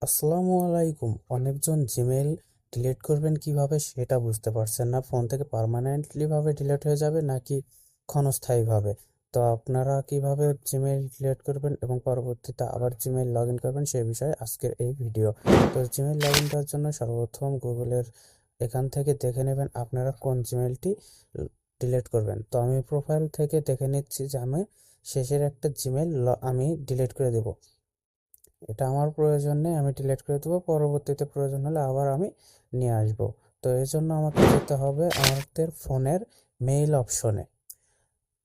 আসসালামু আলাইকুম। অনেকজন জিমেইল ডিলিট করবেন কিভাবে সেটা বুঝতে পারছেন না। ফোন থেকে পার্মানেন্টলি ভাবে ডিলিট হয়ে যাবে নাকি ক্ষণস্থায়ীভাবে। তো আপনারা কিভাবে জিমেইল ডিলিট করবেন এবং পরবর্তীতে আবার জিমেইল লগ ইন করবেন সেই বিষয়ে আজকের এই ভিডিও। তো জিমেইল লগ ইন করার জন্য সর্বপ্রথম গুগলের এখান থেকে দেখে নেবেন আপনারা কোন জিমেইলটি ডিলিট করবেন। তো আমি প্রোফাইল থেকে দেখে নিচ্ছি যে আমি শেষের একটা জিমেইল আমি ডিলিট করে দেব। এটা আমার প্রয়োজন নেই, আমি ডিলিট করে দেবো। পরবর্তীতে প্রয়োজন হলে আবার আমি নিয়ে আসব। তো এই জন্য আমাকে যেতে হবে আমাদের ফোনের মেইল অপশনে।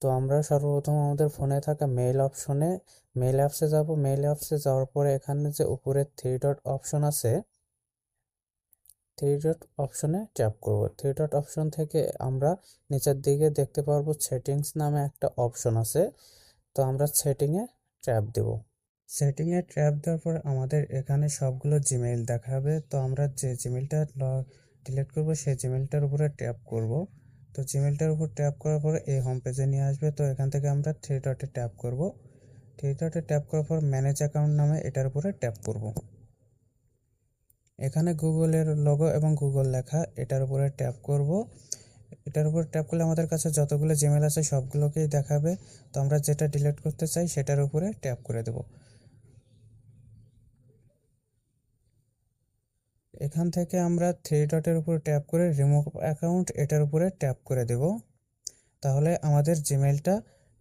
তো আমরা সর্বপ্রথম আমাদের ফোনে থাকা মেইল অপশনে মেইল অ্যাপসে যাব। মেইল অ্যাপসে যাওয়ার পরে এখানে যে উপরে থ্রি ডট অপশন আছে, থ্রি ডট অপশনে ট্যাপ করব। থ্রি ডট অপশন থেকে আমরা নিচের দিকে দেখতে পারবো সেটিংস নামে একটা অপশন আছে। তো আমরা সেটিংয়ে ট্যাপ দেব। সেটিংয়ে ট্যাপ দেওয়ার পর আমাদের এখানে সবগুলো জিমেইল দেখাবে। তো আমরা যে জিমেইলটা ডিলিট করব সেই জিমেইলটার উপরে ট্যাপ করব। তো জিমেইলটার উপর ট্যাপ করার পর এই হোম পেজে নিয়ে আসবে। তো এখান থেকে আমরা থ্রি ডটে ট্যাপ করব। থ্রি ডটে ট্যাপ করার পর ম্যানেজ অ্যাকাউন্ট নামে এটার উপরে ট্যাপ করব। এখানে গুগলের লোগো এবং গুগল লেখা, এটার উপরে ট্যাপ করব। এটার উপর ট্যাপ করলে আমাদের কাছে যতগুলো জিমেইল আছে সবগুলোকেই দেখাবে। তো আমরা যেটা ডিলিট করতে চাই সেটার উপরে ট্যাপ করে দেব। এখান থেকে আমরা থ্রি ডটের উপর ট্যাপ করে রিমুভ অ্যাকাউন্ট এটার উপরে ট্যাপ করে দেব। তাহলে আমাদের জিমেইলটা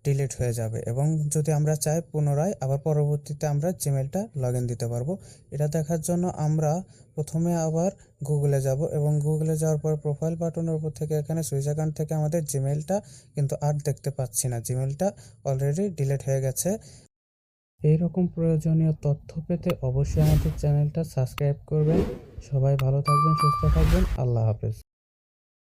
ডিলিট হয়ে যাবে এবং যদি আমরা চাই পুনরায় আবার পরবর্তীতে আমরা জিমেইলটা লগ ইন দিতে পারবো। এটা দেখার জন্য আমরা প্রথমে আবার গুগলে যাব এবং গুগলে যাওয়ার পর প্রোফাইল বাটনের উপর থেকে এখানে সুইচ অ্যাকাউন্ট থেকে আমাদের জিমেইলটা কিন্তু আর দেখতে পাচ্ছি না, জিমেইলটা অলরেডি ডিলিট হয়ে গেছে। এইরকম প্রয়োজনীয় তথ্য পেতে অবশ্যই আমাদের চ্যানেলটা সাবস্ক্রাইব করবেন। সবাই ভালো থাকবেন, সুস্থ থাকবেন। আল্লাহ হাফেজ।